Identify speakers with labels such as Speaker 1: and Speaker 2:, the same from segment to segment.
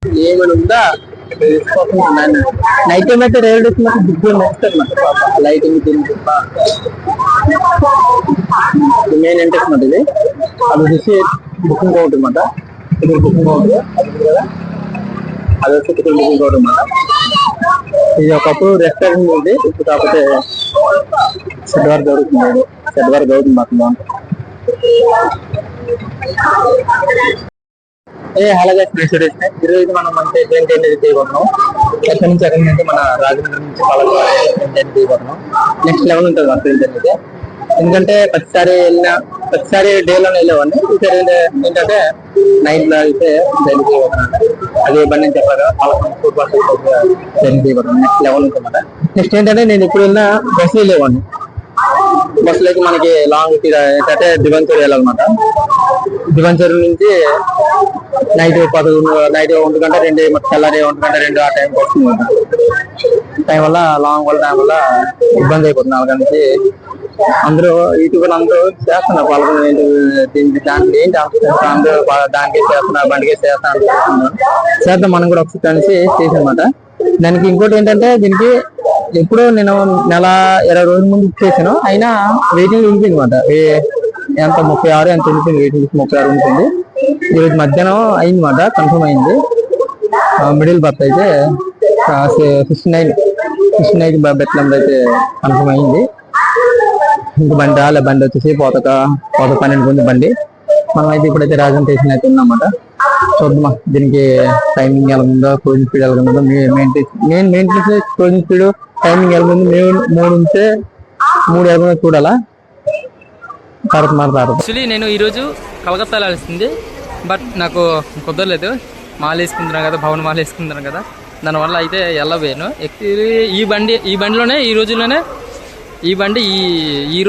Speaker 1: ఏమైనా ఉందా night time అయితే railway station book lighting main interest మాట ఇది. అది వచ్చేసి బుకింగ్ కౌంటర్ అనమాట. ఇది బుకింగ్ కౌంటర్ అది వచ్చి బుకింగ్ కౌంటర్ అనమాట. ఇది ఒకప్పుడు రెస్టారెంట్ ఉంది, ఇప్పుడు కాకపోతే షెడ్ వర్క్ జరుగుతుంది. షెడ్ వర్క్ జరుగుతుంది మాకు. అలాగే ఈరోజు మనం మంచి ట్రైన్ అనేది చేయబోతున్నాం. ఎక్కడి నుంచి ఎక్కడి నుంచి మన రాజమండ్రి నుంచి ట్రైన్ చేయబోతున్నాం. నెక్స్ట్ లెవెల్ ఉంటుంది మన ట్రైన్ అనేది. ఎందుకంటే ప్రతిసారి డేలోనే వెళ్ళేవాడిని. ఈసారి ఏంటంటే నైట్ లో అయితే ట్రైన్ చేయబోతున్నాం. అదే బండి నుంచి చెప్పారు ట్రైన్ చేయబోతున్నాం. నెక్స్ట్ లెవెల్ ఉంటుందన్నమాట. నెక్స్ట్ ఏంటంటే నేను ఇప్పుడు వెళ్ళిన బస్సు వెళ్ళేవాడిని. బస్సులోకి మనకి లాంగ్ ఏంటంటే దివంచూరు వెళ్ళాలన్నమాట. దివంచూరు నుంచి నైట్ 1 గంట 2 తెల్లారి 1 గంట 2 ఆ టైంకి వస్తుంది. టైం వల్ల లాంగ్ టైం వల్ల ఇబ్బంది అయిపోతుంది. 4 గంట నుంచి అందరూ యూట్యూబ్ అందరూ చేస్తున్నారు పాల్గొని దానికి ఏంటి అందరూ దానికే చేస్తున్నారు, బండికే చేద్దాం మనం కూడా ఒకసారి కలిసి చేసానమాట. దానికి ఇంకోటి ఏంటంటే దీనికి ఎప్పుడో నేను నెల 20 రోజుల ముందు బుక్ చేశాను, అయినా వెయిటింగ్ ఉండిపోయింది అనమాట. ఎంత 36 ఎంత ఉండిపోయింది, వెయిటింగ్ 36 ఉంటుంది. ఈరోజు మధ్యాహ్నం అయింది మాట, కన్ఫర్మ్ అయింది. మిడిల్ బర్త్ అయితే 69 బెత్ నెంబర్ అయితే కన్ఫర్మ్ అయింది. ఇంక బండి వచ్చేసి పోత 12 మంది బండి. మనం అయితే ఇప్పుడైతే రాజమండ్రి స్టేషన్ అయితే ఉన్నామాట. చూద్దామా దీనికి టైమింగ్ ఎలా ఉందో, క్లోజింగ్ స్పీడ్ ఎలా ఉందో, మెయింటెనెన్స్ క్లోజింగ్ స్పీడ్ టైమింగ్ ఎలా ఉంది, 3 ఉంటే 3 ఎలా చూడాలా. తర్వాత మాట్లాడతారు.
Speaker 2: యాక్చువల్లీ నేను ఈరోజు కలకత్తా వెళ్ళాల్సింది, బట్ నాకు కుదరలేదు. మాల వేసుకుంటున్నాను కదా, భవన్ మాల వేసుకుంటున్నాను కదా, దానివల్ల అయితే వెళ్ళబోయాను. యాక్చువల్లీ ఈ బండిలోనే ఈ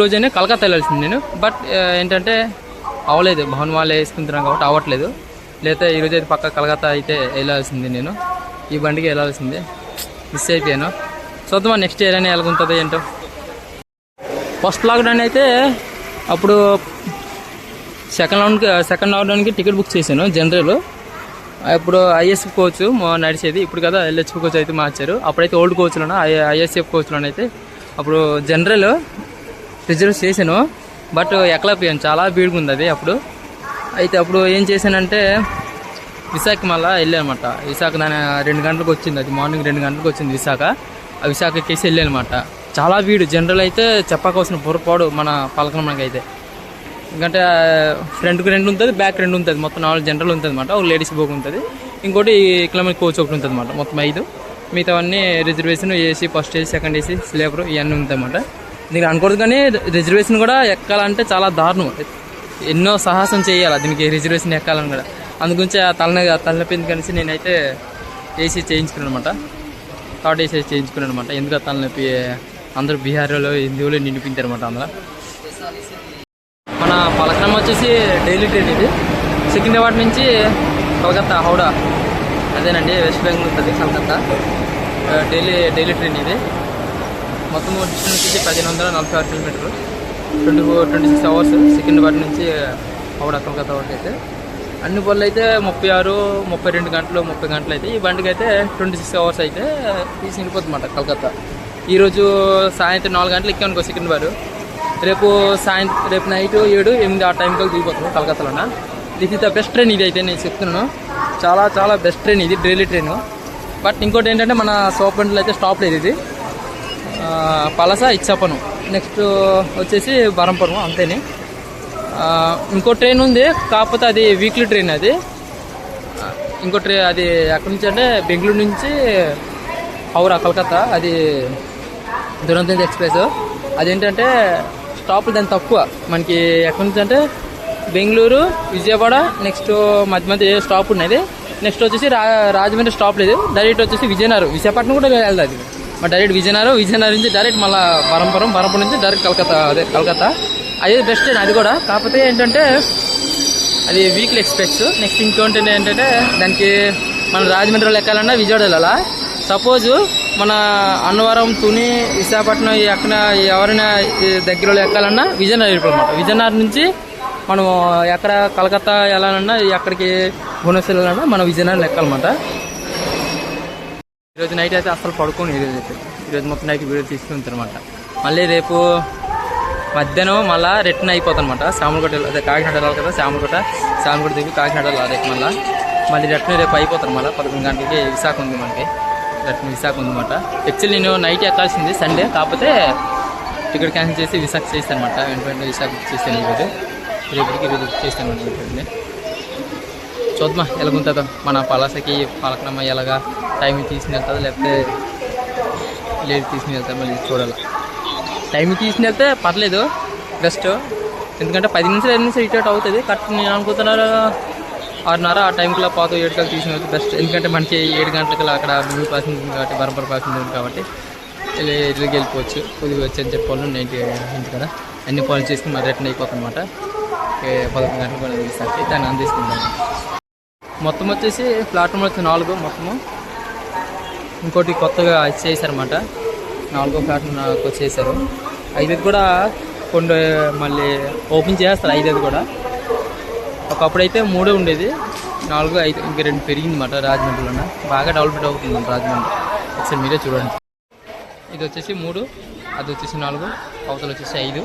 Speaker 2: రోజునే కలకత్తా వెళ్ళాల్సింది నేను. బట్ ఏంటంటే అవ్వలేదు, భవన్ మాల వేసుకుంటున్నాను కాబట్టి అవ్వట్లేదు. లేకపోతే ఈరోజు అయితే పక్క కలకత్తా అయితే వెళ్ళాల్సింది. నేను ఈ బండికి వెళ్ళాల్సిందే, మిస్ అయిపోయాను. చూద్దామా నెక్స్ట్ ఇయర్ అని ఎలాగుంటుందో ఏంటో. ఫస్ట్ లాక్డౌన్ అయితే అప్పుడు సెకండ్ లాక్డౌన్కి టికెట్ బుక్ చేశాను జనరల్. ఇప్పుడు ఐఎస్ఎఫ్ కోచ్ నడిచేది, ఇప్పుడు కదా ఎల్హెచ్ఎఫ్ కోచ్ అయితే మార్చారు. అప్పుడైతే ఓల్డ్ కోచ్లోనే ఐఎస్ఎఫ్ కోచ్లోనే అయితే అప్పుడు జనరల్ రిజర్వ్ చేశాను, బట్ ఎక్కలేకపోయాను, చాలా బీడుగా ఉంది అది. అప్పుడు ఏం చేశానంటే విశాఖ మళ్ళీ వెళ్ళానమాట. విశాఖ దాని 2 గంటలకు వచ్చింది, అది మార్నింగ్ 2 గంటలకు వచ్చింది విశాఖ. ఆ విశాఖ ఎక్కేసి వెళ్ళానమాట. చాలా వీడు జనరల్ అయితే చెప్పకోసిన పొరపాడు మన పలకనకి అయితే. ఎందుకంటే ఫ్రంట్కి 2 ఉంటుంది, బ్యాక్ 2 ఉంటుంది, మొత్తం 4 జనరల్ ఉంటుంది అనమాట. ఒక లేడీస్ బోక్ ఉంటుంది, ఇంకోటి కిలోమీటర్ కోచ్ ఒకటి ఉంటుంది అనమాట. మొత్తం 5. మిగతావన్నీ reservation, AC, first AC, second AC, sleeper ఇవన్నీ ఉంటాయి అన్నమాట. దీనికి అనుకోదు కానీ రిజర్వేషన్ కూడా ఎక్కాలంటే చాలా దారుణం, ఎన్నో సాహసం చేయాలి దీనికి రిజర్వేషన్ ఎక్కాలని కూడా. అందుగురించి ఆ తలనొప్పి కలిసి నేనైతే ఏసీ చేయించుకున్నాను అనమాట. థర్డ్ ఏసీ చేయించుకున్నాను అనమాట. ఎందుకు తలనొప్పి అందరూ బీహార్లో, హిందువులు నిండిపించారు అనమాట. అందులో మన పలకనం వచ్చేసి డైలీ ట్రైన్ ఇది. సికింద్రాబాద్ నుంచి కలకత్తా, హౌడా, అదేనండి వెస్ట్ బెంగాల్ ఉంటుంది కలకత్తా. డైలీ ట్రైన్ ఇది. మొత్తం డిస్టెన్స్ వచ్చి 1546 కిలోమీటర్లు, 26 అవర్స్ సికింద్రాబాద్ నుంచి హౌడా కలకత్తా వరకు అయితే. అన్ని పనులు అయితే 32 గంటలు 30 గంటలు అయితే. ఈ బండికి అయితే 26 అవర్స్ అయితే తీసుకెళ్ళిపోతుంది అన్నమాట కలకత్తా. ఈరోజు సాయంత్రం 4 గంటలు ఎక్కామనుకో సికింద్రాబాద్, రేపు నైట్ 7, 8 ఆ టైంకి దిగిపోతున్నాం కలకత్తాలోన. This is the best train ఇది అయితే నేను చెప్తున్నాను. చాలా చాలా బెస్ట్ ట్రైన్ ఇది, డైలీ ట్రైన్. బట్ ఇంకోటి ఏంటంటే మన సోపండ్లో అయితే స్టాప్ లేదు ఇది. పలస, ఇచ్చాపనం, నెక్స్ట్ వచ్చేసి బరంపురం, అంతేనే. ఇంకో ట్రైన్ ఉంది, కాకపోతే అది వీక్లీ ట్రైన్. అది ఇంకో ట్రైన్, అది ఎక్కడి నుంచి అంటే బెంగళూరు నుంచి హౌరా కలకత్తా, అది దురంతో ఎక్స్ప్రెస్. అదేంటంటే స్టాపులు దాని తక్కువ మనకి. ఎక్కడి నుంచి అంటే బెంగళూరు, విజయవాడ, నెక్స్ట్ మధ్య స్టాప్ ఉన్నది. నెక్స్ట్ వచ్చేసి రాజమండ్రి స్టాప్ లేదు, డైరెక్ట్ వచ్చేసి విజయనగరం, విశాఖపట్నం కూడా వెళ్తుంది. మరి డైరెక్ట్ విజయనగరం నుంచి డైరెక్ట్ మళ్ళీ బరంపురం నుంచి డైరెక్ట్ కలకత్తా. అదే బెస్ట్ ట్రైన్ అది కూడా. కాకపోతే ఏంటంటే అది వీక్లీ ఎక్స్ప్రెస్. నెక్స్ట్ ఇంకోటి ఏంటంటే దానికి మన రాజమండ్రిలో ఎక్కాలన్నా విజయవాడ వెళ్ళాలా. సపోజు మన అన్నవరం, తుని, విశాఖపట్నం ఎక్కడ ఎవరైనా దగ్గరలో ఎక్కాలన్నా విజయనగరం వెళ్ళిపోమాట. విజయనగరం నుంచి మనం ఎక్కడ కలకత్తా వెళ్ళాలన్నా ఎక్కడికి భువనేశ్వర్ వెళ్ళాలన్నా మనం విజయనగరం ఎక్కాలన్నమాట. ఈరోజు నైట్ అయితే అసలు పడుకోను. ఈరోజు మొత్తం నైట్ వీడియో తీసుకుంటాను అనమాట. మళ్ళీ రేపు మధ్యాహ్నం మళ్ళీ రిటర్న్ అయిపోతాను అనమాట. సామర్లకోట అదే కాకినాడ వెళ్ళాలి కదా, సామర్లకోట దిగి కాకినాడ వెళ్ళాలి రేపు. మళ్ళీ రిటర్న్ రేపు అయిపోతాను. మళ్ళీ 11 గంటలకి విశాఖ ఉంది మనకి, రిటర్న్ విశాఖ ఉందన్నమాట. యాక్చువల్లీ నేను నైట్ ఎక్కాల్సింది సండే, కాకపోతే టికెట్ క్యాన్సిల్ చేసి విశాఖ చేస్తాను అనమాట. వెంటనే విశాఖ బుక్ చేస్తాను ఈరోజు బుక్ చేస్తాను అనమాట. చూద్దామా ఎలాగుంటుందో మన పలాసకి పాలకనమ్మ ఎలాగా టైం తీసుకుని వెళ్తుందో లేకపోతే లేట్ తీసుకుని వెళ్తా మళ్ళీ చూడాలి. టైం తీసుకుని వెళ్తే పర్లేదు బెస్ట్, ఎందుకంటే 10 నిమిషాలు 5 నిమిషాలు ఇటు అవుతుంది. కరెక్ట్ నేను అనుకుంటున్నారు 6:30 ఆ టైంకి పాత 7 గంటలకు తీసుకుని వెళ్తే బెస్ట్. ఎందుకంటే మనకి 7 గంటలకు అక్కడ భూమి పాసింగ్ ఉంది కాబట్టి, బరంపర పాసింగ్ ఉంది కాబట్టి ఇళ్ళకి వెళ్ళిపోవచ్చు. కొద్దిగా వచ్చి అని చెప్పాను నైట్ ఇంటి కదా, అన్ని పనులు చేసుకుని మరి రిటర్న్ అయిపోతాను అనమాట. 11 గంటలకు కూడా తీసుకొచ్చి దాన్ని అందిస్తున్నాను. మొత్తం వచ్చేసి ప్లాట్ఫామ్ వచ్చి 4 మొత్తము. ఇంకోటి కొత్తగా చేశారన్నమాట, 4వ ప్లాట్ఫామ్ చేశారు. 5ది కూడా కొన్ని మళ్ళీ ఓపెన్ చేస్తారు. 5ది కూడా ఒకప్పుడైతే 3 ఉండేది, 4, 5 ఇంకా 2 పెరిగింది అన్నమాట. రాజమండ్రిలోనే బాగా డెవలప్మెంట్ అవుతుంది రాజమండ్రి. ఒకసారి మీరే చూడండి. ఇది వచ్చేసి 3, అది వచ్చేసి 4, అవతల వచ్చేసి 5,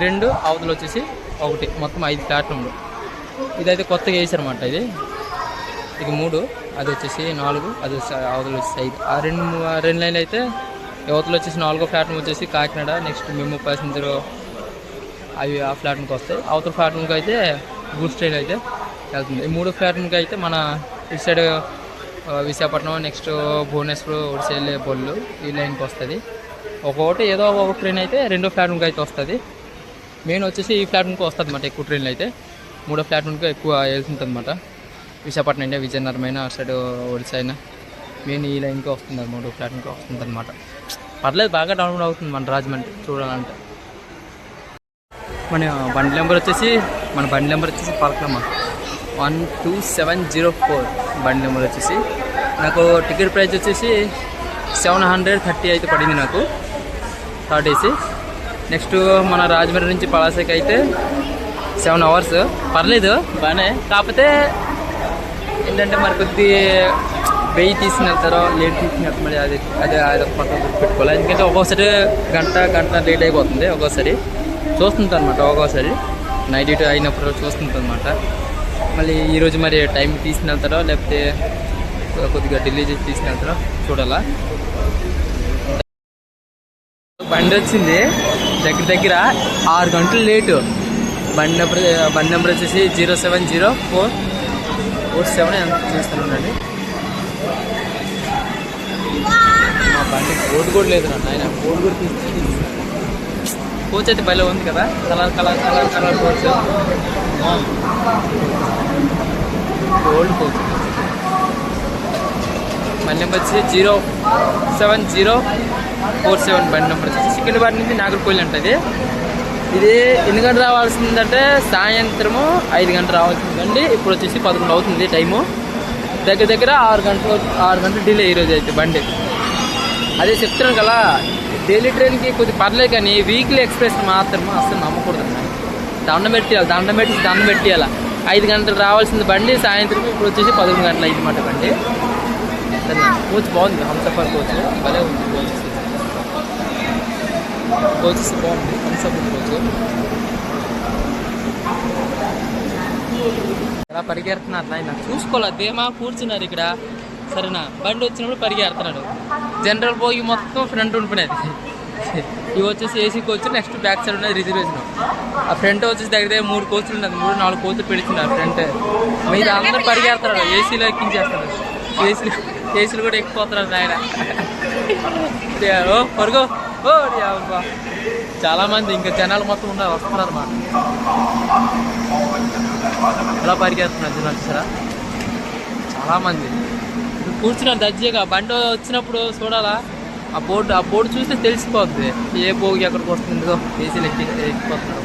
Speaker 2: 2 అవతల వచ్చేసి 1, మొత్తం 5 ప్లాట్ఫామ్లు. ఇదైతే కొత్తగా వేసారన్నమాట. ఇది 3, అది వచ్చేసి 4, అది అవతల వచ్చేసి 5. ఆ రెండు లైన్లు అయితే అవతల వచ్చేసి 4వ ప్లాట్ఫామ్ వచ్చేసి కాకినాడ, నెక్స్ట్ మెమో ప్యాసింజర్ అవి ఆ ప్లాట్ఫామ్కి వస్తాయి. అవతల ప్లాట్ఫామ్కి అయితే గూడ్స్ ట్రైన్ అయితే వెళ్తుంది. ఈ 3వ ప్లాట్ఫామ్కి అయితే మన ఇటు సైడ్ విశాఖపట్నం, నెక్స్ట్ భువనేశ్వర్, ఒకటి సైడ్ బొల్లు ఈ లైన్కి వస్తుంది. ఒక్కొక్కటి ఏదో ఒక ట్రైన్ అయితే 2వ ప్లాట్ఫామ్కి అయితే వస్తుంది. మెయిన్ వచ్చేసి ఈ ప్లాట్ఫామ్కి వస్తుంది అన్నమాట ఎక్కువ ట్రైన్లు అయితే. 3వ ప్లాట్ఫామ్కి ఎక్కువ వెళ్తుంటుంది అన్నమాట. విశాఖపట్నం అయినా, విజయనగరం అయినా, అటు సైడ్ ఒడిశా అయినా మెయిన్ ఈ లైన్కి వస్తుంది, 3వ ప్లాట్ఫామ్కి వస్తుంది అనమాట. పర్లేదు, బాగా డౌన్లోడ్ అవుతుంది మన రాజమండ్రి చూడాలంటే. మన బండి నెంబర్ వచ్చేసి పలకమ్మ 12704 బండి నెంబర్ వచ్చేసి. నాకు టికెట్ ప్రైస్ వచ్చేసి 730 అయితే పడింది నాకు థర్డ్ ఏసీ. నెక్స్ట్ మన రాజమండ్రి నుంచి పలాసకి అయితే 7 అవర్స్. పర్లేదు బాగానే, కాకపోతే ఏంటంటే మరి కొద్ది వెయ్యి తీసుకుని వెళ్తారో లేట్ తీసుకుని వెళ్తారు, మరి అది పక్కన పెట్టుకోవాలి. ఎందుకంటే ఒక్కోసారి గంట లేట్ అయిపోతుంది. ఒక్కోసారి చూస్తుంటారు అనమాట, ఒక్కోసారి నైట్ డ్యూటీ అయినప్పుడు చూస్తుంటారు అనమాట. మళ్ళీ ఈరోజు మరి టైం తీసుకుని వెళ్తారో లేకపోతే కొద్దిగా ఢిల్లీ తీసుకుని వెళ్తారో చూడాలా. బండి వచ్చింది దగ్గర 6 గంటలు లేటు. బండి నెంబర్ వచ్చేసి 07047 ఎంత చూస్తున్నానండి. మా బండి బోర్డు కూడా లేదు నాయన, బోర్డు కూడా తీసుకుని కోచ్ అయితే బయట ఉంది కదా, కలర్ కోచ్, ఓల్డ్ కోచ్. బండి నెంబర్ వచ్చేసి 07047 బండి నెంబర్ వచ్చేసి సికింద్రాబాద్ నుంచి నాగర్కోయిల్ ఉంటుంది. ఇది ఎన్ని గంటలు రావాల్సిందంటే సాయంత్రము 5 గంటలు రావాల్సిందండి. ఇప్పుడు వచ్చేసి 11 అవుతుంది టైము. దగ్గర 6 గంటలు డిలే ఈరోజు అయితే బండి. అదే చెప్తున్నాను కదా, డైలీ ట్రైన్కి కొద్దిగా పర్లేదు, కానీ వీక్లీ ఎక్స్ప్రెస్ మాత్రమే అసలు నమ్మకూడదు. దండం పెట్టేయాలి. 5 గంటలు రావాల్సింది బండి సాయంత్రం ఇప్పుడు వచ్చేసి 11 గంటలు అయింది మాట బండి. కోచ్ బాగుంది, హంసఫర్ కోచ్ భలే ఉంది. కోచెస్ బాగుంది, హంసఫర్ కోచ్. ఎలా పరిగెడుతున్నారు నాయన, చూసుకోవాలి. అదేమా కూర్చున్నారు ఇక్కడ, సరేనా. బండి వచ్చినప్పుడు పరిగెడుతున్నాడు. జనరల్ పోయి మొత్తం ఫ్రంట్ ఉండిపోయినది. ఇవి వచ్చేసి AC coach, next back side ఉన్నది రిజర్వేషన్. ఆ ఫ్రంట్ వచ్చేసి దగ్గర 3 కోచ్లు ఉన్నది, 3-4 కోచ్లు పెడుతున్నారు ఫ్రంట్. మీరు అందరూ పరిగెడుతున్నారు, ఏసీలో ఎక్కించేస్తారు. ఏసీలు కూడా ఎక్కిపోతున్నారు నాయన. ఓ పరుగో, ఓ చాలా మంది ఇంకా జనాలు మొత్తం వస్తున్నారు అన్నమాట. ఎలా పరిగెడుతున్నారు జనాలు చూసారా, చాలా మంది కూర్చున్నారు దర్జీగా. బండి వచ్చినప్పుడు చూడాలా, ఆ బోర్డు చూస్తే తెలిసిపోతుంది ఏ బోగి ఎక్కడికి వస్తుందో. ఏసీలు ఎక్కిపోతున్నారు.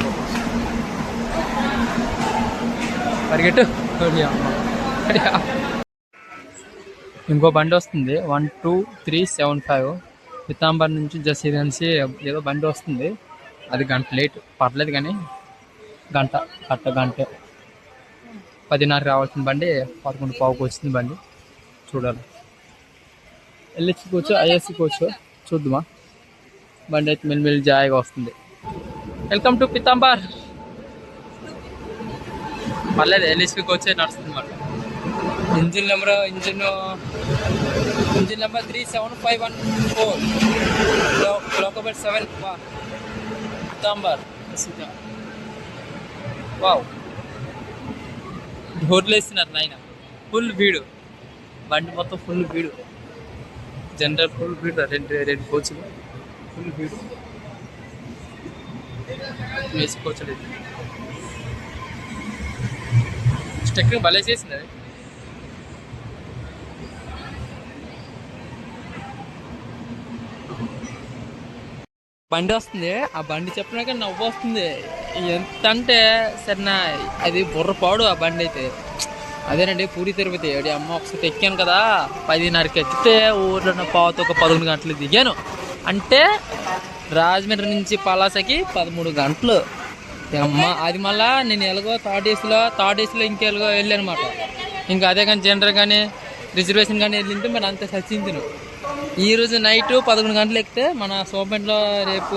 Speaker 2: పరిగెట్టు. ఇంకో బండి వస్తుంది 12375 పితాంబర్ నుంచి జసీదన్సి ఏదో బండి వస్తుంది. అది గంట లేట్, పర్లేదు కానీ గంట గంట 10:30 రావాల్సిన బండి 11:15 వచ్చింది బండి. చూడాలి. ఎల్హెచ్ కోచ్, ఐఎస్సి కోచ్ చూద్దామా. బండి అయితే మెల్లి జాయిగా వస్తుంది. Welcome to Pitambar. పర్లేదు, ఎల్హెచ్పి కోచ్ నడుస్తుంది మాట. ఇంజిన్ నెంబర్ 3751 లోకబెట్ 7. పితాంబర్ వావ్. డోర్లు వేస్తున్నారు నాయన. ఫుల్ వీడు బండి మొత్తం, ఫుల్ వీడు. జనరల్ ఫుల్ వీడు, రెండు కోచ్లు ఫుల్ వీడు. వేసి కోచ్ లేదు. స్టెక్కింగ్ భలే చేసింది అది. బండి వస్తుంది. ఆ బండి చెప్పినాక నవ్వు వస్తుంది. ఎంత అంటే సరేనా, అది బుర్రపాడు ఆ బండి అయితే. అదేనండి పూరి తిరుపతి. అమ్మ ఒకసారి ఎక్కాను కదా, 10:30కి ఎక్కితే ఊర్లో 11 గంటలు దిగాను. అంటే రాజమండ్రి నుంచి పలాసకి 13 గంటలు. అమ్మ అది మళ్ళా నేను ఎలాగో థర్డ్ ఏసీలో ఇంకెలాగో వెళ్ళాను అనమాట. ఇంకా అదే కానీ జనరల్ కానీ రిజర్వేషన్ కానీ వెళ్ళింటే మరి అంత సచించును. ఈరోజు నైట్ 11 గంటలు ఎక్కితే మన సోపెంట్లో రేపు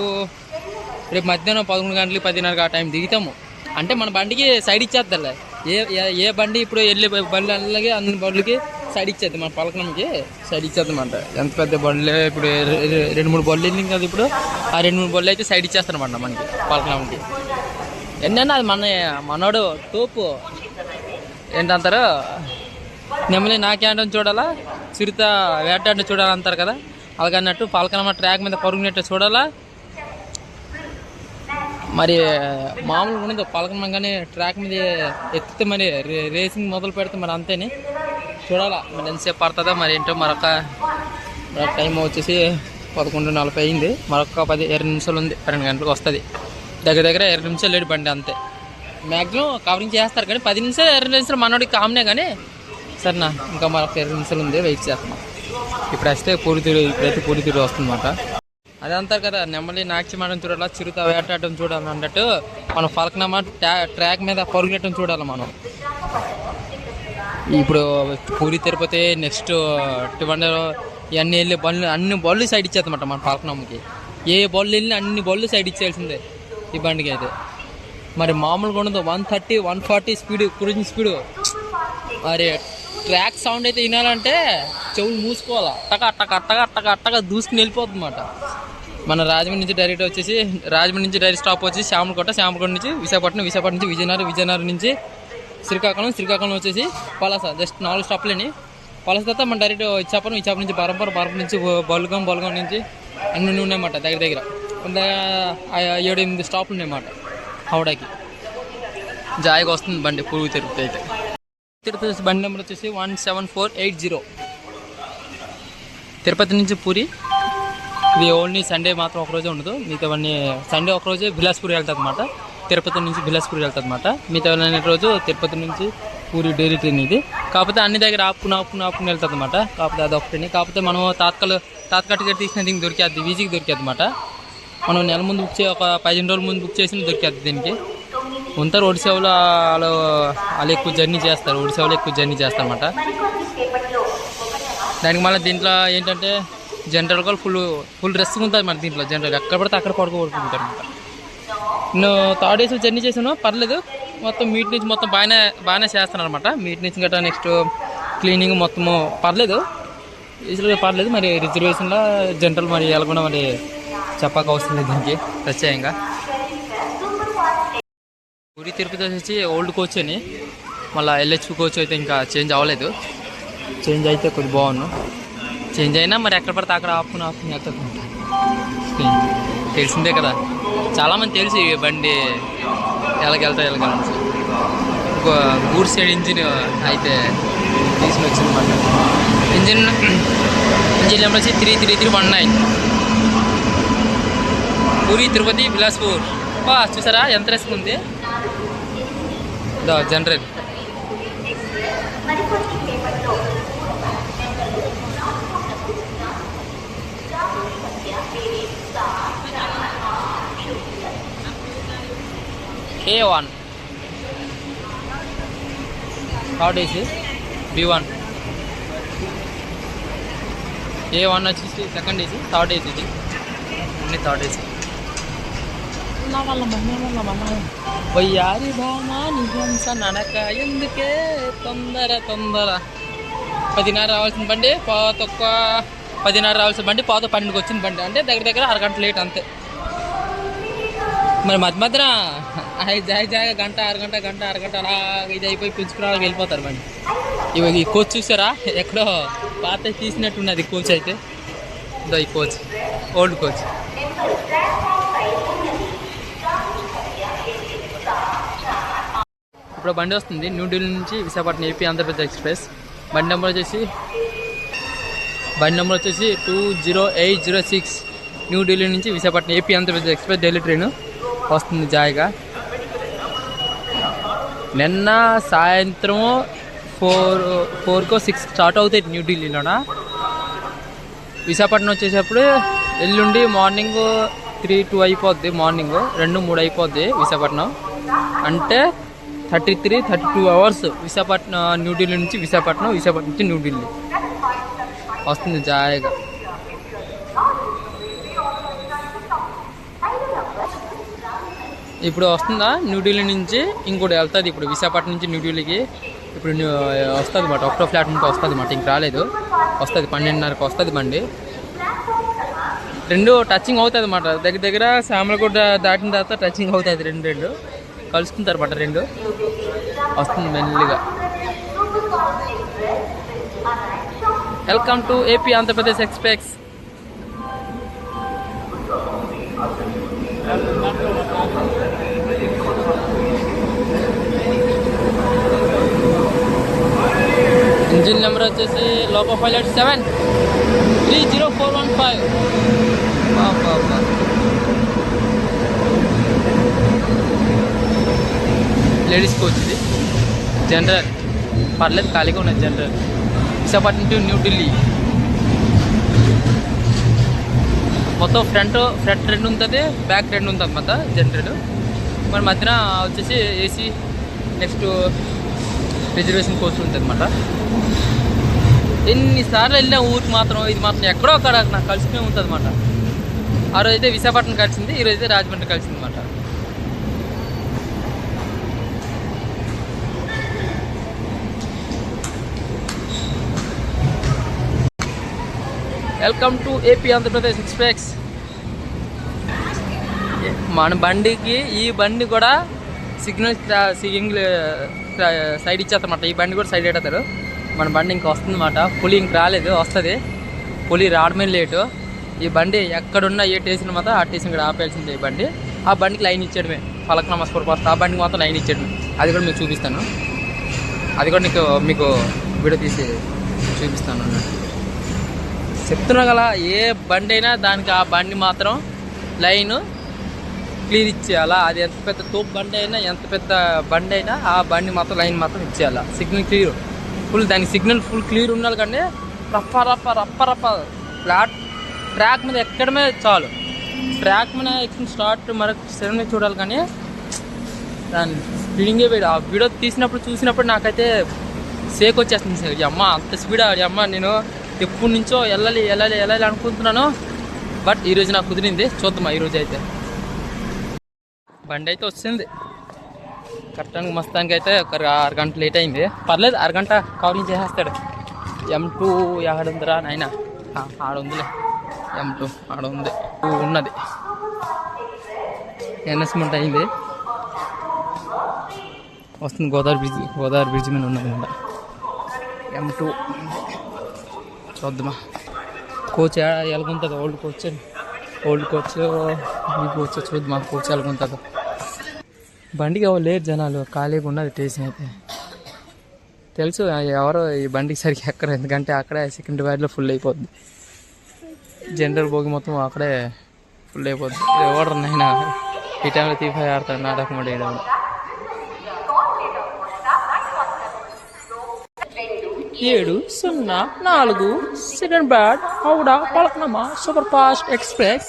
Speaker 2: మధ్యాహ్నం 11 గంటలకి 10:30 ఆ టైం దిగుతాము. అంటే మన బండికి సైడ్ ఇచ్చేద్దాం. ఏ బండి ఇప్పుడు వెళ్ళే బండ్లు అలాగే అన్ని బండ్లకి సైడ్ ఇచ్చేద్దాం. మన పలకనంకి సైడ్ ఇచ్చేద్దామంట. ఎంత పెద్ద బండ్లు ఇప్పుడు 2-3 బళ్ళు వెళ్ళింది కదా. ఇప్పుడు ఆ 2-3 బళ్ళు అయితే సైడ్ ఇచ్చేస్తానమాట మనకి పలకనంకి. ఏంటంటే అది మనోడు తోపు ఏంటంటారు, నెమ్మలి నాకేంటని చూడాలా, చిరుత వేటాడిని చూడాలంటారు కదా. అలాగన్నట్టు పలకనమ్మ ట్రాక్ మీద పరుగునట్టు చూడాలా. మరి మామూలుగా ఉండదు పలకనమ్మ కానీ ట్రాక్ మీద ఎత్తితే మరి రేసింగ్ మొదలు పెడితే మరి అంతేని చూడాలా. మరి ఎంతసేపు పడుతుందో మరి ఏంటో. మరొక టైం వచ్చేసి 11:40 అయింది. మరొక 20 నిమిషాలు ఉంది. 12 గంటలకు వస్తుంది. దగ్గర 20 నిమిషాలు లేడు బండి అంతే. మ్యాక్సిమం కవరింగ్ చేస్తారు కానీ 10 నిమిషాలు 20 నిమిషాలు మనోడికి కామనే కానీ. సరేనా, ఇంకా మరొక 20 నిమిషాలు ఉంది, వెయిట్ చేస్తున్నాం. ఇప్పుడైతే పూరి తీరు వస్తుందన్నమాట. అదే అంటారు కదా, నెమ్మలి నాక్షి మనం చూడాలా, చిరుత వేటాడటం చూడాలి అన్నట్టు మనం ఫలక్నామా ట్రాక్ మీద పరుగునట్టం చూడాలి మనం. ఇప్పుడు పూరి తిరుపతి నెక్స్ట్ ఇవన్నీ వెళ్ళే అన్ని బళ్ళు సైడ్ ఇచ్చేద్దన్నమాట మన ఫలక్నామాకి. ఏ బళ్ళు వెళ్ళినా అన్ని బళ్ళు సైడ్ ఇచ్చేయాల్సిందే ఈ బండికి అయితే. మరి మామూలుగా ఉండదు. 130, 140 స్పీడ్, క్రూజింగ్ స్పీడ్. మరి ట్రాక్ సౌండ్ అయితే వినాలంటే చెవులు మూసుకోవాలా. అట్టగా దూసుకుని వెళ్ళిపోతుంది అన్నమాట. మన రాజమండ్రి నుంచి డైరెక్ట్ వచ్చేసి రాజమండ్రి నుంచి డైరెక్ట్ స్టాప్ వచ్చేసి శ్యామలకోట నుంచి విశాఖపట్నం నుంచి విజయనగరం నుంచి శ్రీకాకుళం వచ్చేసి పలాస. జస్ట్ 4 స్టాప్లని. పలాస తర్వాత మన డైరెక్ట్ ఇచ్చాపురం నుంచి బరంపురం నుంచి బొల్గం నుంచి అన్నీ ఉన్నాయన్నమాట. దగ్గర 7-8 స్టాప్లు ఉన్నాయన్నమాట హౌడాకి. జాయిగా వస్తుంది బండి పూరి తిరుపతి అయితే. తిరుపతి బండి నెంబర్ వచ్చేసి 17480. తిరుపతి నుంచి పూరి. ఇది ఓన్లీ సండే మాత్రం ఒకరోజే ఉండదు. మిగతావన్నీ సండే ఒకరోజే బిలాస్పూర్ వెళ్తుంది అనమాట. తిరుపతి నుంచి బిలాస్పూర్ వెళ్తుంది అనమాట. మిగతా రోజు తిరుపతి నుంచి పూరి డైలీ ట్రైన్ ఇది. కాకపోతే అన్ని దగ్గర ఆపుకుని వెళ్తుంది అనమాట. కాకపోతే అది ఒకటి. కాకపోతే మనం తాత్కాల్ టికెట్ తీసిన దీనికి దొరికేది, ఈజీకి దొరికేది అనమాట. మనం నెల ముందు బుక్ ఒక 15 రోజుల ముందు బుక్ చేసిన దొరికేది దీనికి. ఉంటారు ఒడిశాలో వాళ్ళు ఎక్కువ జర్నీ చేస్తారు. ఒడిశాలో ఎక్కువ జర్నీ చేస్తారన్నమాట. దానికి మళ్ళీ దీంట్లో ఏంటంటే జనరల్గా ఫుల్ రెస్ట్ ఉంటుంది మన దీంట్లో. జనరల్ ఎక్కడ పడితే అక్కడ పడుకోబడుతుంటారు అనమాట. నేను థర్డ్ ఏసీ జర్నీ చేసాను, పర్లేదు. మొత్తం మీట్ నుంచి మొత్తం బాగానే చేస్తాను అనమాట. మీట్ నుంచి గట్రా నెక్స్ట్ క్లీనింగ్ మొత్తము పర్లేదు, ఈజీగా పర్లేదు. మరి రిజర్వేషన్లో జనరల్ మరి ఎలాగొన్నా మరి చెప్పక వస్తుంది దీనికి ప్రత్యేకంగా. పూరి తిరుపతి వచ్చి ఓల్డ్ కోచ్ అని, మళ్ళీ ఎల్హెచ్పి కోచ్ అయితే ఇంకా చేంజ్ అవ్వలేదు. చేంజ్ అయితే కొద్ది బాగున్నాను. చేంజ్ అయినా మరి ఎక్కడ పడితే అక్కడ ఆపుకుని వెళ్తుంది. తెలిసిందే కదా, చాలామంది తెలుసు ఈ బండి ఎలాగెళ్తాను. గూడ్ సైడ్ ఇంజిన్ అయితే తీసుకుని వచ్చిందన్నమాట. ఇంజిన్ నెంబర్ వచ్చి 33319. పూరి తిరుపతి బిలాస్పూర్. చూసారా ఎంత రిస్క్ ఉంది. General A1 third AC B1, A1 వచ్చేసి సెకండ్ ఏసీ, థర్డ్ ఏసీ ఇది అన్ని థర్డ్ ఏసీ. వయ్యారి భామా నిహంస నడక ఎందుకే తొందర 10:30 రావాల్సిన బండి ఒక 10:30 రావాల్సిన బండి 12:12కి వచ్చింది బండి, అంటే దగ్గర అరగంట లేట్ అంతే. మరి మధ్యన జాగా గంట అరగంట అలా ఇది అయిపోయి పిలుచుకురాళ్ళకి వెళ్ళిపోతారు బండి. ఇవి ఈ కోచ్ చూసారా, ఎక్కడో పాత తీసినట్టున్నది కోచ్ అయితే. ఇదో ఈ కోచ్, ఓల్డ్ కోచ్. ఇప్పుడు బండి వస్తుంది న్యూఢిల్లీ నుంచి విశాఖపట్నం AP ఆంధ్రప్రదేశ్ ఎక్స్ప్రెస్. బండి నెంబర్ వచ్చేసి 20806 న్యూఢిల్లీ నుంచి Visakhapatnam AP Andhra Pradesh express daily train వస్తుంది జాయిగా. నిన్న సాయంత్రం 4కో 6 స్టార్ట్ అవుతాయి న్యూఢిల్లీలోన. విశాఖపట్నం వచ్చేటప్పుడు ఎల్లుండి మార్నింగ్ 3-2 అయిపోద్ది, మార్నింగ్ 2-3 అయిపోద్ది విశాఖపట్నం. అంటే 33-32 అవర్స్ విశాఖపట్నం న్యూఢిల్లీ నుంచి విశాఖపట్నం నుంచి న్యూఢిల్లీ వస్తుంది జాయిగా. ఇప్పుడు వస్తుందా న్యూఢిల్లీ నుంచి ఇంకోటి వెళ్తుంది. ఇప్పుడు విశాఖపట్నం నుంచి న్యూఢిల్లీకి ఇప్పుడు వస్తుంది అన్నమాట, ఒకటో ఫ్లాట్ నుంచి వస్తుంది అన్నమాట. ఇంక రాలేదు, వస్తుంది 12:30కి వస్తుంది బండి. రెండు టచింగ్ అవుతుంది అన్నమాట, దగ్గర సామలకోట దాటిన తర్వాత టచింగ్ అవుతుంది. రెండు కలుసుకుంటారు అన్నమాట, రెండు వస్తుంది మెల్లిగా. Welcome to AP Andhra Pradesh express. Engine number వచ్చేసి లోకో పైలట్ 7-30415. లేడీస్ కోచ్ ఇది, జనరల్ పర్లేదు, ఖాళీగా ఉన్నది జనరల్. విశాఖపట్నం టు న్యూఢిల్లీ మొత్తం ఫ్రంట్ 2 ఉంటుంది, బ్యాక్ 2 ఉంటుంది అన్నమాట జనరల్. మరి మధ్యన వచ్చేసి AC నెక్స్ట్ రిజర్వేషన్ కోచ్ ఉంటుంది అన్నమాట. ఎన్నిసార్లు వెళ్ళినా ఊరికి మాత్రం ఇది మాత్రం ఎక్కడో అక్కడ నాకు కలిసిపోయి ఉంటుంది అన్నమాట. ఆ రోజు అయితే విశాఖపట్నం కలిసింది, ఈ రోజు అయితే రాజమండ్రి కలిసింది అన్నమాట. Welcome to AP Andhra Pradesh express. మన బండికి ఈ బండి కూడా సిగ్నల్ సైడ్ ఇచ్చేస్తారన్నమాట. ఈ బండి కూడా సైడ్ పెట్టేస్తారు. మన బండి ఇంకా వస్తుంది అన్నమాట. పులి ఇంక రాలేదు, వస్తుంది. పులి రావడమే లేటు. ఈ బండి ఎక్కడున్నా ఏ స్టేషన్ మాత్రం ఆ స్టేషన్ ఇక్కడ ఆపేయాల్సిందే. ఈ బండి ఆ బండికి లైన్ ఇచ్చేయడమే, ఫలక్నామా స్పూర్ వస్తుంది. ఆ బండికి మాత్రం లైన్ ఇచ్చేయడమే. అది కూడా మీకు చూపిస్తాను, అది కూడా మీకు వీడియో తీసి చూపిస్తాను అన్నట్టు చెప్తున్నా కదా. ఏ బండి అయినా దానికి ఆ బండి మాత్రం లైన్ క్లియర్ ఇచ్చేయాలా. అది ఎంత పెద్ద తోపు బండి అయినా, ఎంత పెద్ద బండి అయినా ఆ బండి మాత్రం లైన్ మాత్రం ఇచ్చేయాలా. సిగ్నల్ క్లియర్ ఫుల్, దానికి సిగ్నల్ ఫుల్ క్లియర్ ఉండాలి. కానీ రప్ప ఫ్లాట్ ట్రాక్ మీద ఎక్కడమే చాలు. ట్రాక్ మీద ఎక్కిన స్టార్ట్ మరొక సెవెన్ మీద చూడాలి. కానీ దాని స్పీడింగే వేడు. ఆ వీడియో తీసినప్పుడు చూసినప్పుడు నాకైతే సేక్ వచ్చేస్తుంది. సార్ అమ్మ అంత స్పీడ్, అమ్మ నేను ఎప్పటి నుంచో వెళ్ళాలి అనుకుంటున్నాను. బట్ ఈరోజు నాకు కుదిరింది, చూద్దామా ఈరోజు అయితే. బండి అయితే వచ్చింది కరెక్టానికి మస్తానికి. అయితే ఒక 6 గంటలు లేట్ అయింది, పర్లేదు, 6 గంట కవరింగ్ చేసేస్తాడు. M2 ఆడుందిరా నాయన, ఆడుందిలే. M2 ఆడుంది ఉన్నది. ఎన్ఎస్మెంట్ అయింది, వస్తుంది. గోదావరి బ్రిడ్జ్ మీద ఉన్నది M2. చూద్దామా కోచ్ ఎలాగుంటుందో. ఓల్డ్ కోచ్ ఈ కోచ్ చూద్దామా కోచ్ ఎలాగుంటుందో. బండికి ఎవరు లేరు, జనాలు ఖాళీగా ఉన్నది స్టేషన్ అయితే. తెలుసు ఎవరో ఈ బండికి సరిగ్గా ఎక్కరు, ఎందుకంటే అక్కడే సెకండ్ బ్యాడ్లో ఫుల్ అయిపోద్ది. జనరల్ భోగి మొత్తం అక్కడే ఫుల్ అయిపోద్ది. ఎవరు నైనా ఈ టైంలో తీఫై ఆడతాడు, నాటకం వేయడం. 704 second bad Howrah Falaknuma super fast express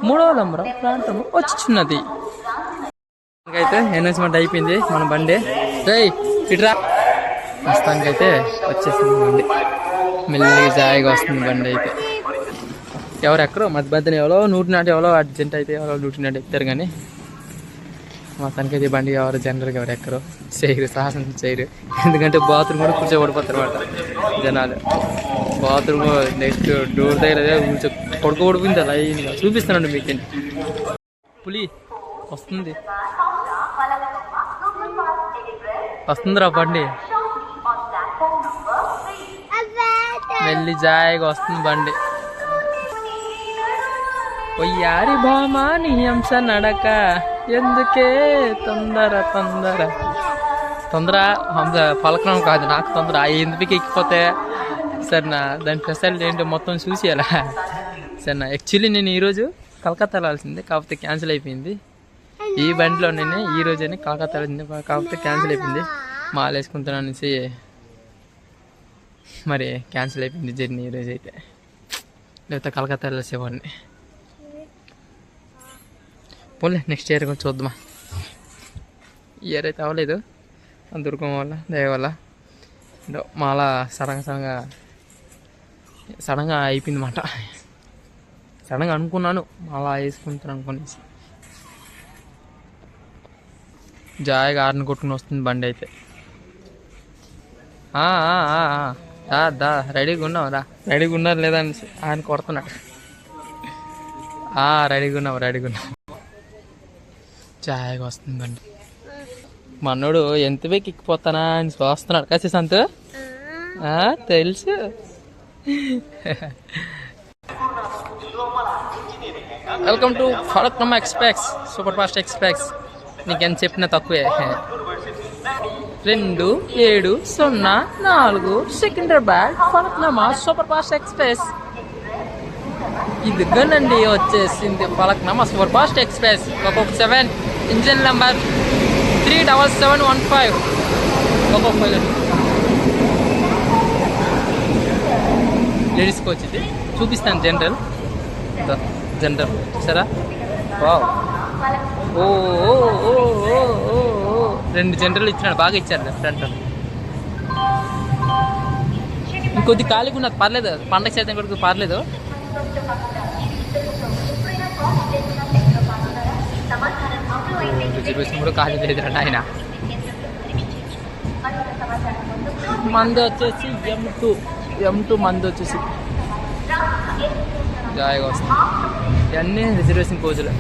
Speaker 2: 3వ నంబర్ ప్రాంతం వచ్చిచున్నది. అయితే అనౌన్స్మెంట్ అయిపోయింది మన బండి. ఇట్రా. ప్రస్తుతానికి అయితే వచ్చేసింది బండి, మెల్లిగా జాయిగా వస్తుంది బండి అయితే. ఎవరు ఎక్కడో మధ్య మధ్యన ఎవరో 100 ఎవరో అర్జెంట్ అయితే ఎవరో 100 ఎక్కుతారు, కానీ మొత్తానికి అయితే బండి ఎవరు జనరల్గా ఎవరు ఎక్కరో చేయరు, సాహసం చేయరు. ఎందుకంటే బాత్రూమ్ కూడా కూర్చోబడిపోతారు అన్నమాట జనాలు. బాత్రూమ్ నెక్స్ట్ డోర్ దగ్గర పడుకోబడిపోయింది లైన్గా. చూపిస్తానండి మీకు. పులి వస్తుందిరా బండి, మెల్లి జాయిగా వస్తుంది బండి. ఒయ్యారి భామా నీ అంశ నడక, ఎందుకే తొందర తొందర తొందర. పలకడం కాదు నాకు తొందర, ఎందుకు ఎక్కిపోతే సార్ నా దాని స్పెషాలిటీ ఏంటో మొత్తం చూసేయాలా సార్ నా. యాక్చువల్లీ నేను ఈరోజు కలకత్తా వెళ్ళాల్సిందే, కాకపోతే క్యాన్సిల్ అయిపోయింది. ఈ బండిలో నేను ఈ రోజైనా కలకత్తా వెళ్ళింది, కాకపోతే క్యాన్సిల్ అయిపోయింది. మాల వేసుకుంటున్నాను అనేసి మరి క్యాన్సిల్ అయిపోయింది జర్నీ ఈరోజు అయితే, లేకపోతే కలకత్తా వెళ్ళేసేవాడిని. పోలే నెక్స్ట్ ఇయర్ కొంచెం చూద్దామా. ఇయర్ అయితే అవ్వలేదు, దుర్గం వల్ల దయ వల్ల మాల సడన్గా అయిపోయింది మాట. సడన్గా అనుకున్నాను మాల వేసుకుంటాను అనుకునేసి, జాయిగా ఆరుని కొట్టుకుని వస్తుంది బండి అయితే. దా రెడీగా ఉన్నావు రా, రెడీగా ఉన్నారు లేదా అనేసి ఆయన కొడుతున్నాడు. రెడీగా ఉన్నావు. జాయిగా వస్తుంది బండి. మనోడు ఎంత వేకి ఎక్కిపోతానా అని చూస్తున్నాడు కాసే సంత తెలుసు. Welcome to Falaknuma express, super fast express. నీకెంత చెప్పినా తక్కువే. 2704 Secunderabad Falaknuma super fast express. ఇదిగోనండి వచ్చేసింది Falaknuma super fast express. 7 engine number 37715. Ladies coach ఇది. చూపిస్తాను జనరల్ సరే. వావ్, ఓ 2 జనరల్ ఇచ్చినాడు, బాగా ఇచ్చారు ఫ్రంట్. ఇంకొద్ది ఖాళీగా ఉన్నది, పర్లేదు. పండగ శాతం కొడుకు పర్లేదు. రిజర్వేషన్ కూడా ఖాళీ లేదురండి ఆయన. మంది వచ్చేసి M2 మంది వచ్చేసి జాయిగా వస్తుంది. ఇవన్నీ రిజర్వేషన్ కోచ్లు.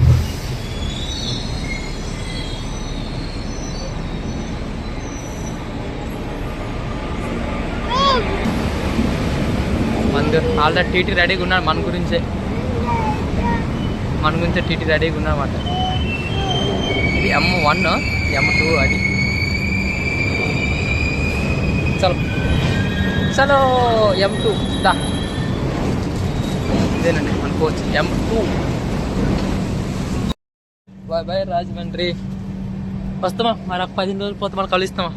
Speaker 2: మంది ఆల్రెడీ టీటీ రెడీగా ఉన్నాడు, మన గురించే టీటీ రెడీగా ఉన్నామాట. ఇది M1 M2 అది. చలో M2 దా. ఇదేనండి మన కోచ్ M2. బాయ్ రాజమండ్రి. వస్తామా మరి 15 రోజులు పోతే మనం కలుస్తామా.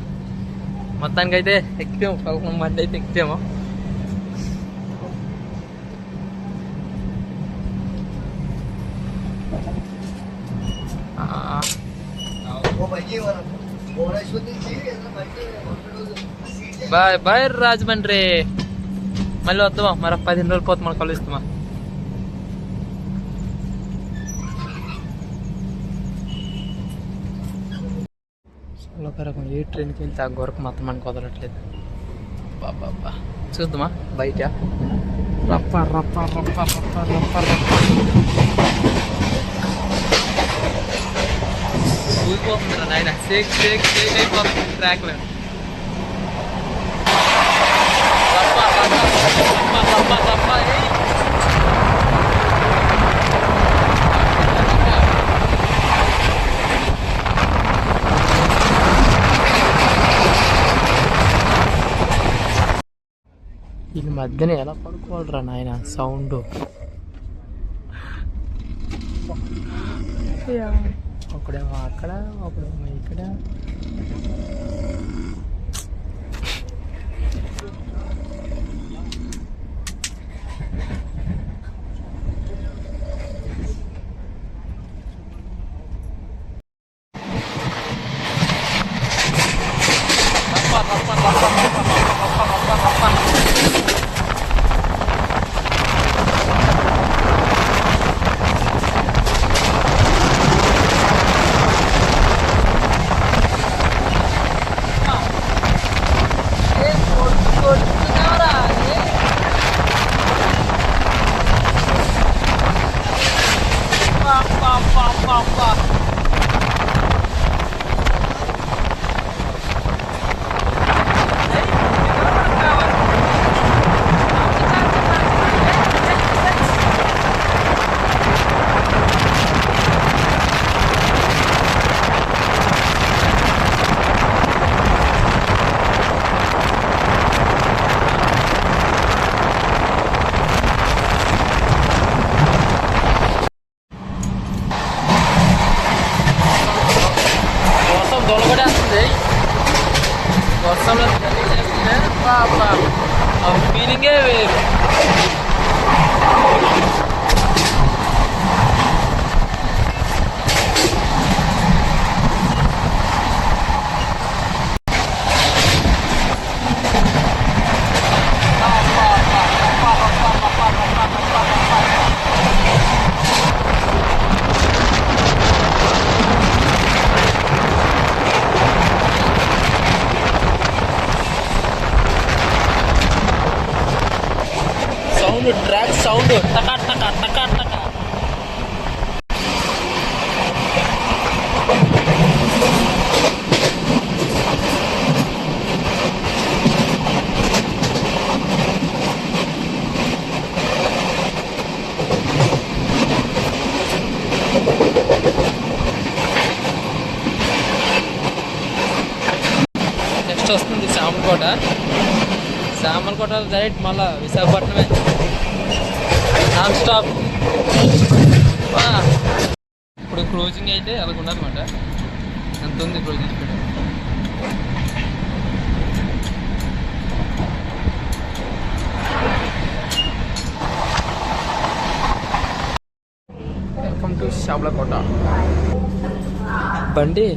Speaker 2: మొత్తానికి అయితే ఎక్కితేమో, 11 మంది అయితే ఎక్కితేమో. బాయ్ రాజమండ్రి. మళ్ళీ వస్తామా మరి 15 రోజులు పోతే మనం కలుస్తామా. రకం ఏ ట్రైన్కి వెళ్తే ఆ గొరకు మొత్తం మనకు వదలట్లేదు. బాబా చూద్దామా బయట. రప్ప ఊరిపోతుందిరా నాయన. షేక్ అయిపోతుంది ట్రాక్లో. వీళ్ళ మధ్యన ఎలా పడుకోవాలరా నాయన సౌండ్. ఒకడేమో అక్కడ, ఒకడేమో ఇక్కడ. ఆ ఫీలింగే వేరు. సౌండ్ ట్రాక్ సౌండ్ టకా టకా టకా టకా. నెక్స్ట్ వస్తుంది సామర్లకోట. సామర్లకోట డైరెక్ట్ మళ్ళా విశాఖపట్నమే నాన్ స్టాప్. ఇప్పుడు క్లోజింగ్ అయితే అలాగ ఉండదన్నమాట. ఎంత ఉంది closing speed. Welcome to Samarlakota. బండి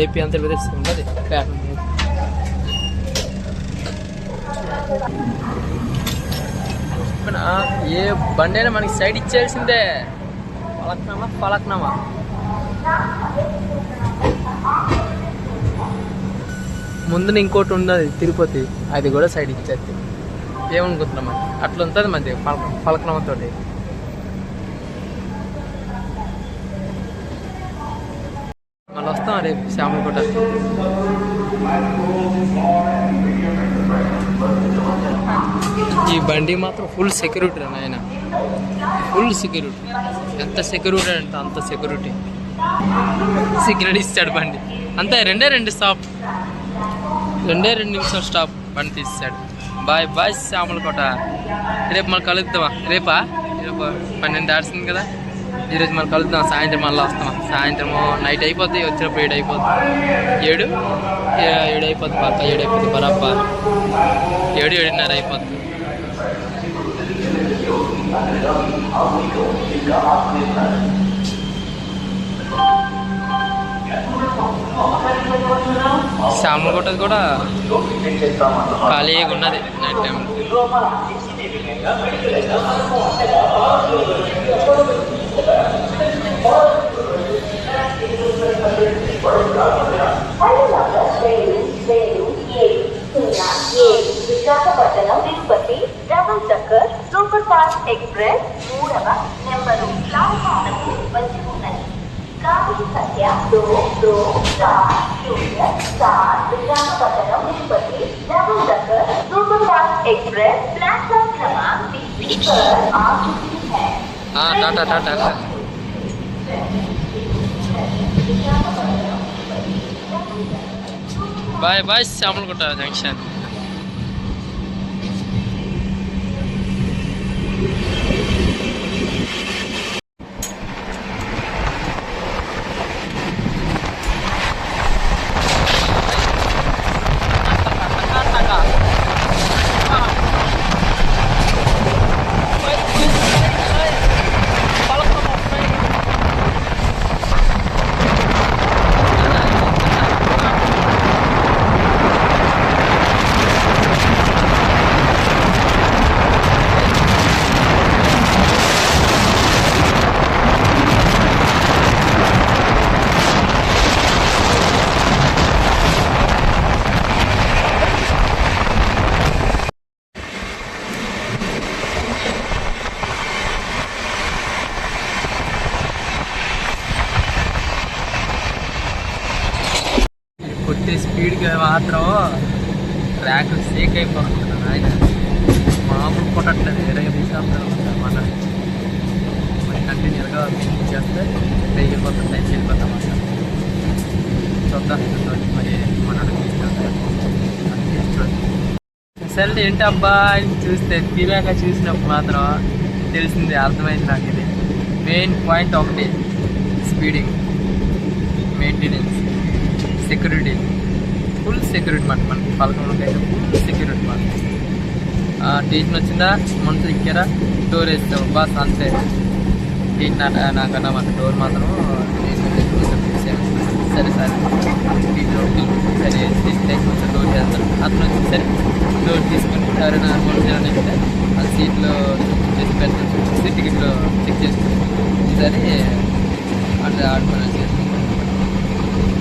Speaker 2: ఏపీ ఆంధ్రప్రదేశ్ ఉన్నది ప్యాటర్న్. ఏ బండి అయినా మనకి సైడ్ ఇచ్చేయాల్సిందే. పలక్నామా ముందున ఇంకోటి ఉన్నది తిరుపతి, అది కూడా సైడ్ ఇచ్చేది. ఏమనుకుంటున్నాం మరి అట్లా ఉంటుంది మంది పలక్నామాతో. మళ్ళీ వస్తాం రేపు సామర్లకోట. ఈ బండి మాత్రం ఫుల్ సెక్యూరిటీ ఆయన, ఫుల్ సెక్యూరిటీ. ఎంత సెక్యూరిటీ అంటే అంత సెక్యూరిటీ ఇస్తాడు బండి. అంతే 2 స్టాప్, 2 నిమిషం స్టాప్ బండి తీసాడు. Bye bye Samarlakota. రేపు మనం కలుద్దామా? రేపు 12 దాటింది కదా. ఈరోజు మనం కలుద్దాం. సాయంత్రం మళ్ళీ వస్తామా? సాయంత్రము నైట్ అయిపోద్ది, వచ్చినప్పుడు 7 అయిపోద్ది. 7 అయిపోద్ది పక్క. 7 అయిపోద్ది బరాబర్. 7:30 అయిపోద్ది. సామర్లకోట కూడా ఖాళీగా ఉన్నది night time.
Speaker 3: Visakhapatnam Tirupati double decker super fast express 3వ నెంబరు ప్లాట్ఫామ్కు వచ్చి ఉన్నది. గాడి సంఖ్య 224 Visakhapatnam Tirupati double decker super fast express platform क्रमांक 20 पर आ चुकी है।
Speaker 2: Tata bye bye Samalkot junction. కొట్టే స్పీడ్గా మాత్రం ట్రాక్ సేక్ అయిపోతుంది ఆయన, మామూలు కొట్టట్లేదు. 20 నిమిషాలు అన్నమాట. మరి కంటిన్యూగా చేస్తే వెళ్ళిపోతుంది, టైం వెళ్ళిపోతాం అన్నమాట. చూద్దాం మరి మన అసలు ఏంటి అబ్బా అని చూస్తే తీరాక చూసినప్పుడు మాత్రం తెలిసింది, అర్థమైంది నాకు. ఇది మెయిన్ పాయింట్ ఒకటి, speeding, maintenance, security, full security మాట. మనకి పలకంలోకి అయితే ఫుల్ సెక్యూరిటీ మాట. టీచర్ వచ్చిందా మనుషులు ఎక్కారా డోర్ వేస్తాం బస్ అంతే టీచర్ నాకన్నా మన డోర్ మాత్రం తీసాను సరే సరే టీచర్ సరే తీస్తే కొంచెం డోర్ చేస్తాను అతను వచ్చి సరే డోర్ తీసుకుని ఎవరైనా మనుషులు అయితే ఆ సీట్లో చేసి పెడతాను టికెట్లో చెక్ చేసుకుని సరే అట్లా ఆడుకొని వచ్చేసి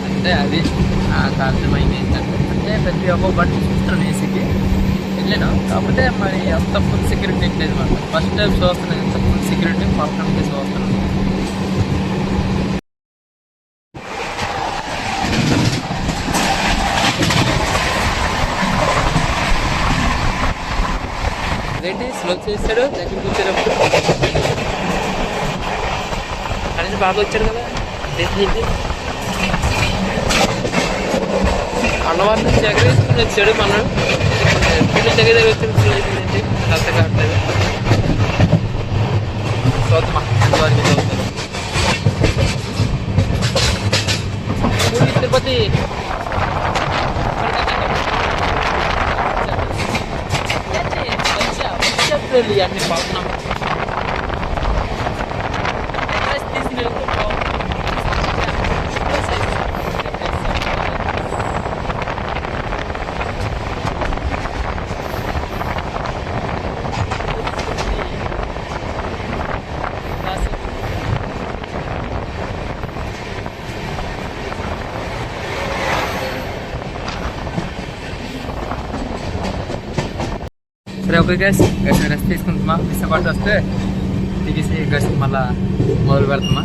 Speaker 2: అంటే అది ఆ కారణం అయింది ఏంటంటే అంటే ప్రతి ఒక్క బండి చూస్తున్నాను ఏసీకి వెళ్ళాను కాకపోతే మరి అంత ఫుల్ సెక్యూరిటీ లేదు మాట ఫస్ట్ టైం చూస్తున్నాను ఎంత ఫుల్ సెక్యూరిటీ పక్కన చూస్తున్నాను అదేంటి స్లో చేస్తాడు దగ్గరికి వచ్చేటప్పుడు అనేది బాగా వచ్చాడు కదా అదేంటి అన్నవారి నుంచి ఎగరేసుకుని వచ్చాడు మనం ఎప్పటి నుంచి దగ్గర వచ్చింది అంత కావట్లేదు చూద్దామా ఎంతవరకు చదువుతారు తిరుపతి అన్ని పాడుతున్నాం సరే ఓకే గ్యాస్ రెస్ట్ తీసుకుంటామా విశాఖపట్నం వస్తే దిగేసి గస్ మళ్ళీ మొదలు పెడతామా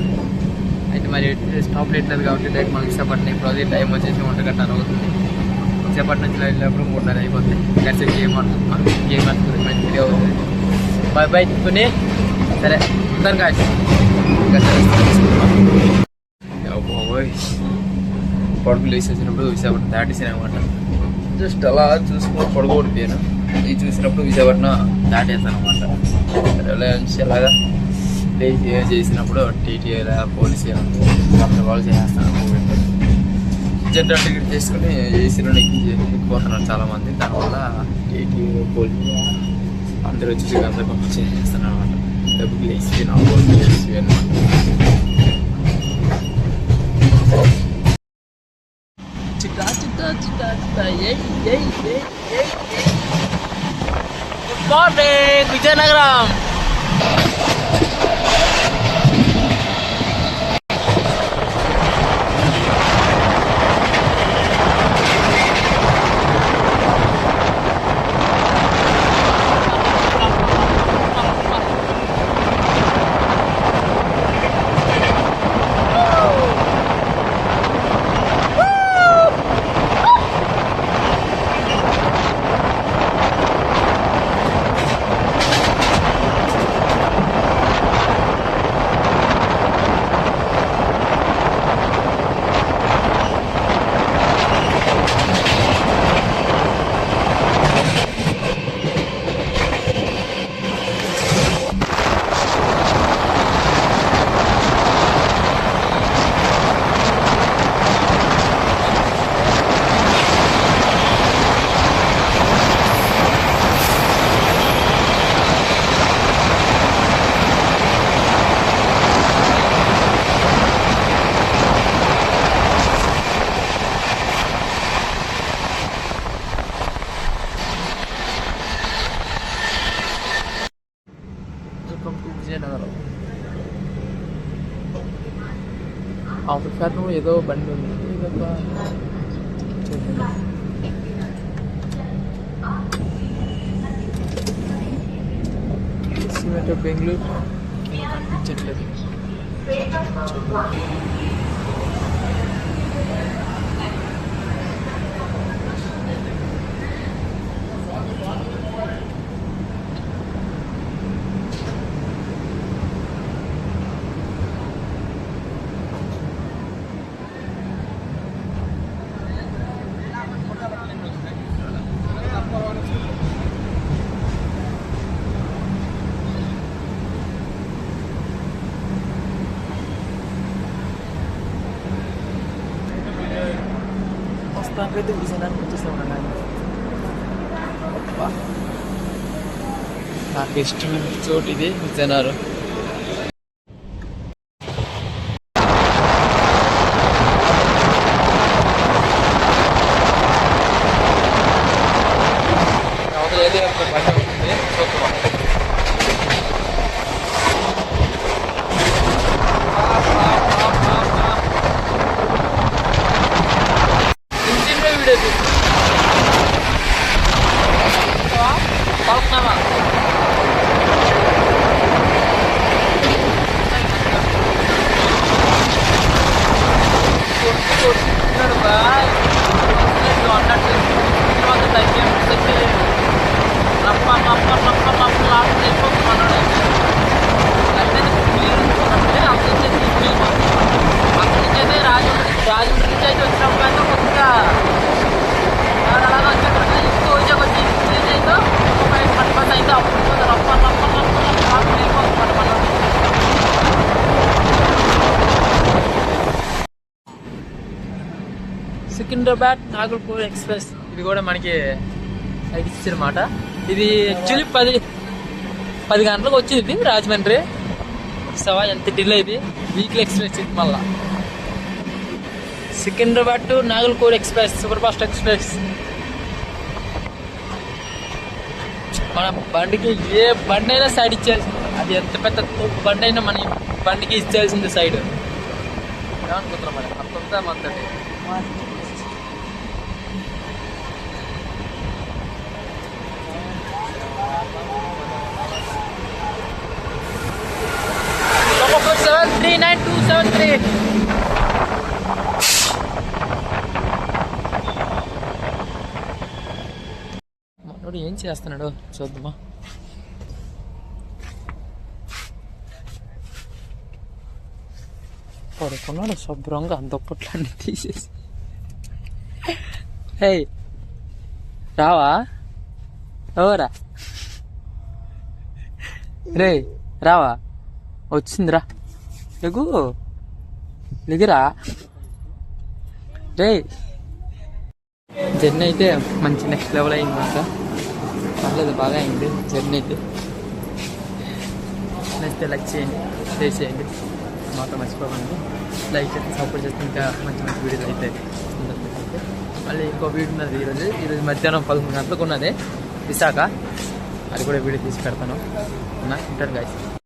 Speaker 2: అయితే మరి స్టాప్ లేదు కాబట్టి డైరెక్ట్ మనం విశాఖపట్నం ఇప్పుడు అది టైం వచ్చేసి 1:30 అవుతుంది విశాఖపట్నం నుంచి వెళ్ళినప్పుడు 3:30 అయిపోతుంది గస్ గేమ్ ఆడుతుందమ్మా గేమ్ ఆడుతుంది మంచి వీడియో అవుతుంది బాయ్ బాయ్ చెప్పుకుని సరే ఉంటాను గాయస్ బాబోయ్ పడుకులు వేసి వచ్చినప్పుడు విశాఖపట్నం దాటేసాను అనమాట జస్ట్ అలా చూసుకొని పడుకోడిపోయాను ఇది చూసినప్పుడు విశాఖపట్నం దాటేస్తాను అనమాట రిలయన్స్ అలాగా లేచి చేసినప్పుడు టీటీఏ పోలీసు వాళ్ళు చేసేస్తాను జనరల్ టికెట్ చేసుకుని ఏసీలో ఎక్కిపోతున్నారు చాలామంది దానివల్ల టీటీఏ పోలీసు అందరూ వచ్చి అందరూ చేసేస్తాను అనమాట డబ్బుకి లేచి నా లేచి అనమాట చిట్టా చిట్టా చిట్టా చిట్టా గుడ్ మార్నింగ్ విజయనగరం విజయనగరం ఆఫ్రికాలో ఏదో బండి ఉంది సిమెంట్ బెంగళూరు కనిపించట్లేదు ప్రస్తుతానికైతే విజయనగరం వచ్చేసాం. నాకు ఇష్టమైన చోటు ఇది జనాలు. ఏదో ఒక బండి ఉంటుంది చూద్దాం. వీడియో పడుతున్నావా? అన్నట్టు రప్ప రప్ప రప్ప రప్ప లాస్ట్ అయిపోతున్నాడు. అయితే అక్కడి నుంచి అయితే రాజమండ్రి నుంచి అయితే వచ్చినప్పుడు అయితే కొద్దిగా అలాగా వచ్చేటప్పుడు ఇంకో వచ్చాక వచ్చి అయితే పట్టుబస్ అయితే అప్పుడు రప్ప రప్ప రప్ప లాస్ట్ అయిపోతున్నాడు మనం. సికింద్రాబాద్ నాగర్పూర్ ఎక్స్ప్రెస్ ఇది కూడా మనకి అయితే ఇచ్చారన్నమాట. ఇది యాక్చువల్లీ 10 గంటలకు వచ్చింది రాజమండ్రి. సవా ఎంత డిలే ఇది. వీక్లీ ఎక్స్ప్రెస్ ఇది మళ్ళా Secunderabad to Nagercoil express super fast express. మన బండికి ఏ బండి అయినా సైడ్ ఇచ్చేయాల్సింది. అది ఎంత పెద్ద బండి అయినా మన బండికి ఇచ్చేయాల్సింది సైడ్. ఏమనుకుంటున్నాం మరి అంతా మంతటి. మనోడు ఏం చేస్తున్నాడు చూద్దామా. పడుకున్నాడు శుభ్రంగా దుప్పట్లన్నీ తీసేసి. హే రావా ఎవరా రే రావా వచ్చిందిరా లెగు లెగిరా రే. జర్నీ అయితే మంచి నెక్స్ట్ లెవెల్ అయింది ఇంకా పర్లేదు బాగా అయింది జర్నీ అయితే. నెక్స్ట్ లైక్ చేయండి షేర్ చేయండి మాత్రం మర్చిపోకండి. లైక్ చేస్తే సపోర్ట్ చేస్తే ఇంకా మంచి మంచి వీడియోలు అయితే మళ్ళీ ఇంకో వీడియో ఉన్నది ఈరోజు మధ్యాహ్నం 11 గంటలకు ఉన్నది విశాఖ. అది కూడా వీడియో తీసి పెడతాను. ఉంటాను గైస్.